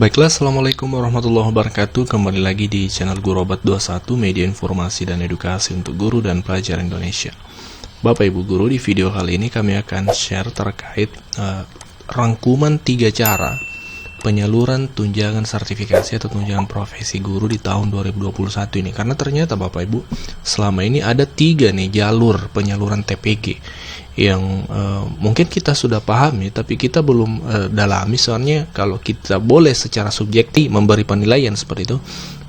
Baiklah, Assalamualaikum warahmatullahi wabarakatuh. Kembali lagi di channel Gurobat21, media informasi dan edukasi untuk guru dan pelajar Indonesia. Bapak Ibu Guru, di video kali ini kami akan share terkait rangkuman 3 cara penyaluran tunjangan sertifikasi atau tunjangan profesi guru di tahun 2021 ini. Karena ternyata Bapak Ibu, selama ini ada 3 nih jalur penyaluran TPG yang mungkin kita sudah pahami, tapi kita belum dalami. Soalnya kalau kita boleh secara subjektif memberi penilaian seperti itu,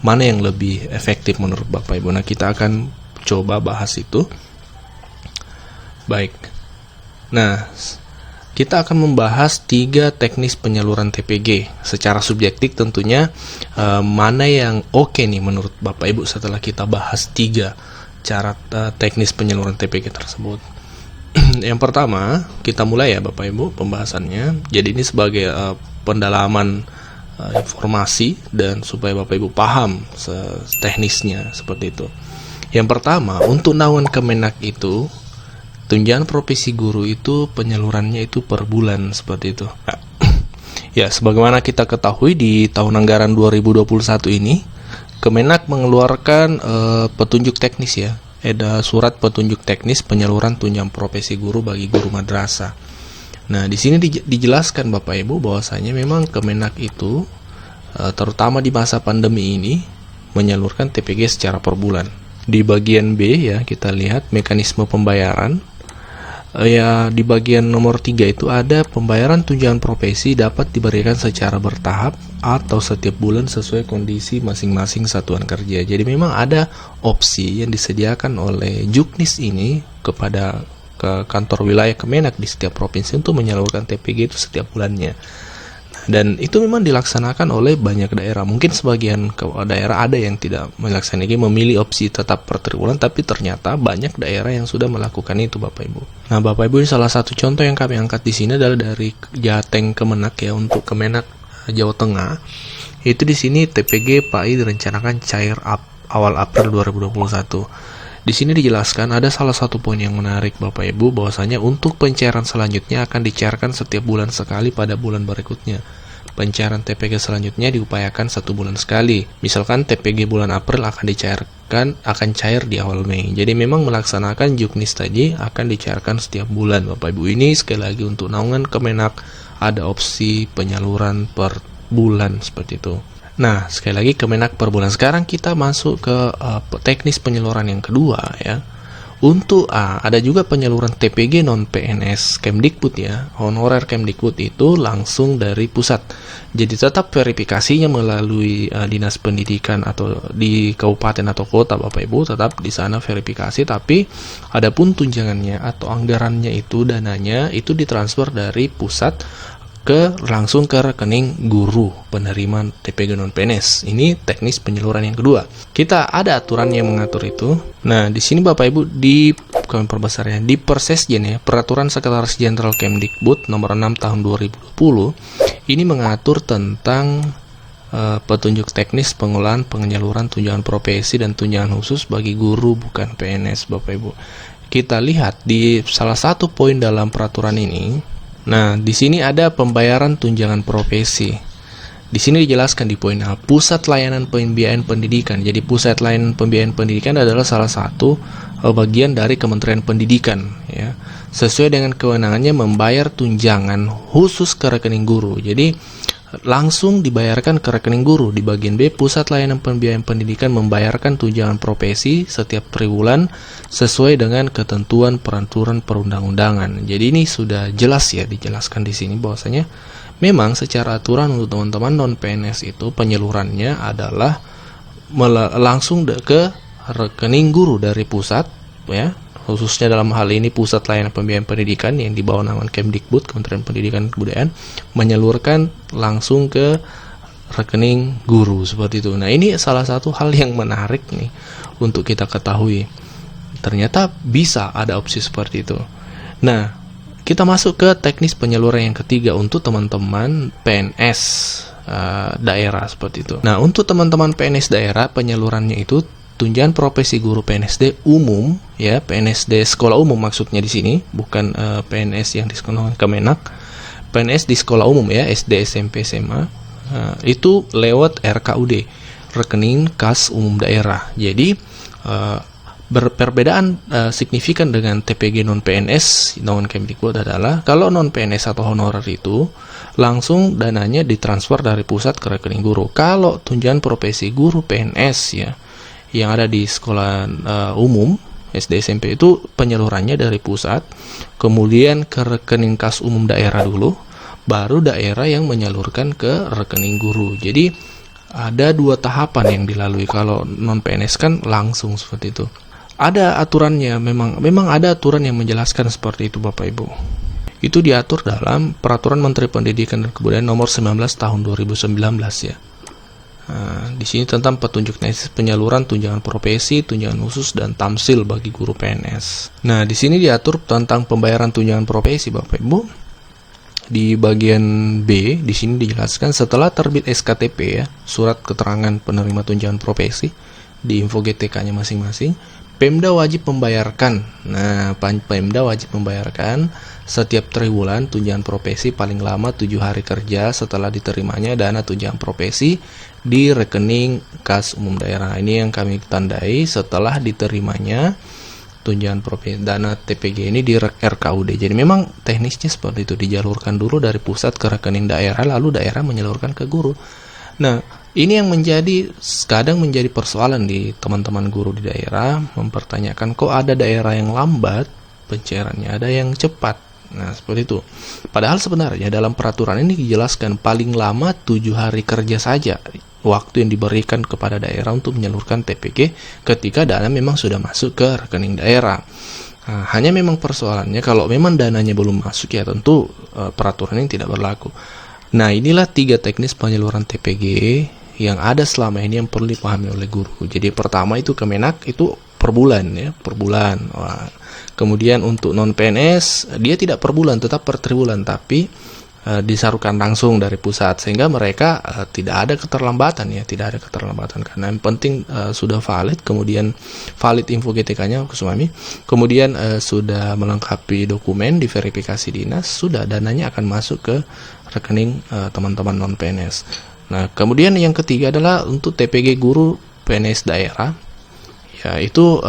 mana yang lebih efektif menurut Bapak Ibu. Nah, kita akan coba bahas itu. Baik, nah kita akan membahas 3 teknis penyaluran TPG secara subjektif tentunya. Mana yang oke nih menurut Bapak Ibu setelah kita bahas 3 cara teknis penyaluran TPG tersebut. Yang pertama, kita mulai ya Bapak Ibu pembahasannya. Jadi ini sebagai pendalaman informasi dan supaya Bapak Ibu paham teknisnya seperti itu. Yang pertama, untuk naungan Kemenak itu tunjangan profesi guru itu penyalurannya itu per bulan seperti itu. Ya, sebagaimana kita ketahui di tahun anggaran 2021 ini Kemenak mengeluarkan petunjuk teknis ya. Ada surat petunjuk teknis penyaluran tunjangan profesi guru bagi guru madrasah. Nah, di sini dijelaskan Bapak Ibu bahwasanya memang Kemenak itu terutama di masa pandemi ini menyalurkan TPG secara per bulan. Di bagian B ya, kita lihat mekanisme pembayaran. Ya, di bagian nomor 3 itu ada pembayaran tunjangan profesi dapat diberikan secara bertahap atau setiap bulan sesuai kondisi masing-masing satuan kerja. Jadi memang ada opsi yang disediakan oleh Juknis ini kepada kantor wilayah Kemenak di setiap provinsi untuk menyalurkan TPG itu setiap bulannya. Dan itu memang dilaksanakan oleh banyak daerah. Mungkin sebagian daerah ada yang tidak melaksanakan, memilih opsi tetap per triwulan, tapi ternyata banyak daerah yang sudah melakukan itu Bapak Ibu. Nah, Bapak Ibu, salah satu contoh yang kami angkat di sini adalah dari Jateng Kemenak ya, untuk Kemenak Jawa Tengah. Itu di sini TPG PAI direncanakan cair awal April 2021. Di sini dijelaskan ada salah satu poin yang menarik Bapak Ibu, bahwasanya untuk pencairan selanjutnya akan dicairkan setiap bulan sekali pada bulan berikutnya. Pencairan TPG selanjutnya diupayakan 1 bulan sekali. Misalkan TPG bulan April akan cair di awal Mei. Jadi memang melaksanakan Juknis tadi akan dicairkan setiap bulan Bapak Ibu. Ini sekali lagi untuk naungan Kemenak ada opsi penyaluran per bulan seperti itu. Nah, sekali lagi Kemenak per bulan. Sekarang kita masuk ke teknis penyaluran yang kedua ya. Untuk ada juga penyaluran TPG non PNS Kemdikbud ya. Honorer Kemdikbud itu langsung dari pusat. Jadi tetap verifikasinya melalui dinas pendidikan atau di kabupaten atau kota Bapak Ibu, tetap di sana verifikasi, tapi adapun tunjangannya atau anggarannya itu dananya itu ditransfer dari pusat langsung ke rekening guru penerima TPG non PNS. Ini teknis penyaluran yang kedua. Kita ada aturan yang mengatur itu. Nah, di sini Bapak Ibu kami perbesar ya, di Persesjen ya, Peraturan Sekretaris Jenderal Kemdikbud nomor 6 tahun 2020 ini mengatur tentang petunjuk teknis pengelolaan penyaluran tunjangan profesi dan tunjangan khusus bagi guru bukan PNS Bapak Ibu. Kita lihat di salah satu poin dalam peraturan ini. Nah, di sini ada pembayaran tunjangan profesi. Di sini dijelaskan di poin A, Pusat Layanan Pembiayaan Pendidikan. Jadi Pusat Layanan Pembiayaan Pendidikan adalah salah satu bagian dari Kementerian Pendidikan ya. Sesuai dengan kewenangannya membayar tunjangan khusus ke rekening guru. Jadi langsung dibayarkan ke rekening guru. Di bagian B, Pusat Layanan Pembiayaan Pendidikan membayarkan tunjangan profesi setiap triwulan sesuai dengan ketentuan peraturan perundang-undangan. Jadi ini sudah jelas ya, dijelaskan di sini bahwasanya memang secara aturan untuk teman-teman non PNS itu penyalurannya adalah langsung ke rekening guru dari pusat ya. Khususnya dalam hal ini Pusat Layanan Pembiayaan Pendidikan yang di bawah naungan Kemdikbud, Kementerian Pendidikan dan Kebudayaan, menyalurkan langsung ke rekening guru seperti itu. Nah, ini salah satu hal yang menarik nih untuk kita ketahui. Ternyata bisa ada opsi seperti itu. Nah, kita masuk ke teknis penyaluran yang ketiga untuk teman-teman PNS daerah seperti itu. Nah, untuk teman-teman PNS daerah penyalurannya itu tunjangan profesi guru PNSD umum ya, PNSD sekolah umum maksudnya di sini, bukan PNS yang di sekolah Kemenak. PNS di sekolah umum ya, SD, SMP, SMA itu lewat RKUD, rekening kas umum daerah. Jadi perbedaan signifikan dengan TPG non PNS non Kemdikbud adalah kalau non PNS atau honorer itu langsung dananya ditransfer dari pusat ke rekening guru. Kalau tunjangan profesi guru PNS ya yang ada di sekolah umum SD SMP itu penyalurannya dari pusat, kemudian ke rekening kas umum daerah dulu, baru daerah yang menyalurkan ke rekening guru. Jadi ada 2 tahapan yang dilalui. Kalau non PNS kan langsung seperti itu. Ada aturannya, memang ada aturan yang menjelaskan seperti itu Bapak Ibu. Itu diatur dalam Peraturan Menteri Pendidikan dan Kebudayaan Nomor 19 Tahun 2019 ya. Di sini tentang petunjuk teknis penyaluran tunjangan profesi, tunjangan khusus dan tamsil bagi guru PNS. Nah, di sini diatur tentang pembayaran tunjangan profesi Bapak Ibu. Di bagian B di sini dijelaskan setelah terbit SKTP ya, surat keterangan penerima tunjangan profesi di info GTK-nya masing-masing, Pemda wajib membayarkan. Nah, Pemda wajib membayarkan setiap triwulan tunjangan profesi paling lama 7 hari kerja setelah diterimanya dana tunjangan profesi di rekening kas umum daerah. Ini yang kami tandai setelah diterimanya tunjangan profesi dana TPG ini di RKUD. Jadi memang teknisnya seperti itu, dijalurkan dulu dari pusat ke rekening daerah, lalu daerah menyalurkan ke guru. Nah, ini yang kadang menjadi persoalan di teman-teman guru di daerah, mempertanyakan kok ada daerah yang lambat pencairannya, ada yang cepat. Nah, seperti itu. Padahal sebenarnya dalam peraturan ini dijelaskan paling lama 7 hari kerja saja waktu yang diberikan kepada daerah untuk menyalurkan TPG ketika dana memang sudah masuk ke rekening daerah. Nah, hanya memang persoalannya kalau memang dananya belum masuk ya tentu peraturan ini tidak berlaku. Nah, inilah 3 teknis penyaluran TPG yang ada selama ini yang perlu dipahami oleh guru. Jadi pertama itu Kemenak itu per bulan ya, per bulan. Kemudian untuk non PNS dia tidak per bulan, tetap per triwulan, tapi disalurkan langsung dari pusat sehingga mereka tidak ada keterlambatan ya, tidak ada keterlambatan karena yang penting sudah valid, kemudian valid info GTK-nya Kusumami, kemudian sudah melengkapi dokumen diverifikasi dinas, sudah dananya akan masuk ke rekening teman-teman non PNS. Nah, kemudian yang ketiga adalah untuk TPG guru PNS daerah. Ya, itu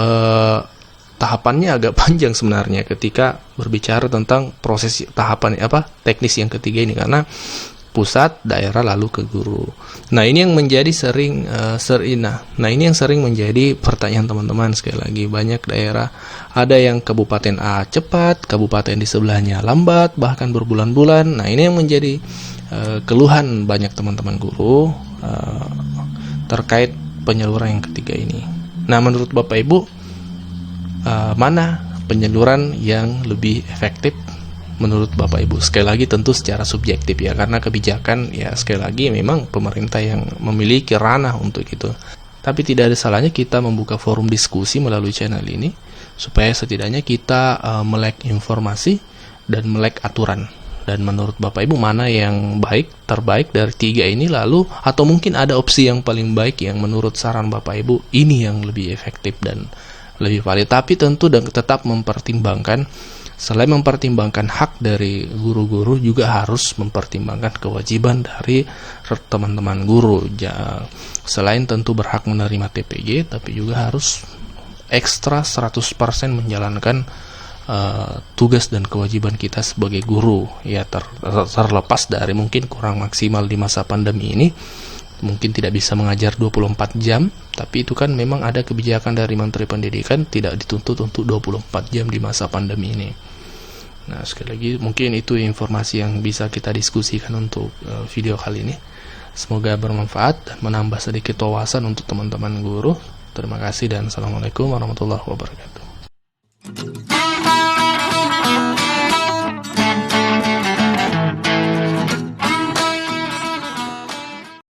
tahapannya agak panjang sebenarnya ketika berbicara tentang proses tahapan teknis yang ketiga ini, karena pusat, daerah, lalu ke guru. Nah, ini yang menjadi ini yang sering menjadi pertanyaan teman-teman. Sekali lagi, banyak daerah ada yang kabupaten A cepat, kabupaten di sebelahnya lambat, bahkan berbulan-bulan. Nah, ini yang menjadi keluhan banyak teman-teman guru terkait penyaluran yang ketiga ini. Nah, menurut Bapak Ibu, mana penyaluran yang lebih efektif menurut Bapak Ibu? Sekali lagi tentu secara subjektif ya, karena kebijakan ya sekali lagi memang pemerintah yang memiliki ranah untuk itu. Tapi tidak ada salahnya kita membuka forum diskusi melalui channel ini supaya setidaknya kita melek informasi dan melek aturan. Dan menurut Bapak Ibu mana yang terbaik dari 3 ini, lalu atau mungkin ada opsi yang paling baik yang menurut saran Bapak Ibu ini yang lebih efektif dan lebih valid. Tapi tentu dan tetap mempertimbangkan, selain mempertimbangkan hak dari guru-guru, juga harus mempertimbangkan kewajiban dari teman-teman guru. Selain tentu berhak menerima TPG, tapi juga harus ekstra 100% menjalankan tugas dan kewajiban kita sebagai guru ya, terlepas dari mungkin kurang maksimal di masa pandemi ini, mungkin tidak bisa mengajar 24 jam, tapi itu kan memang ada kebijakan dari Menteri Pendidikan tidak dituntut untuk 24 jam di masa pandemi ini. Nah, sekali lagi mungkin itu informasi yang bisa kita diskusikan untuk video kali ini. Semoga bermanfaat dan menambah sedikit wawasan untuk teman-teman guru. Terima kasih dan Assalamualaikum warahmatullahi wabarakatuh.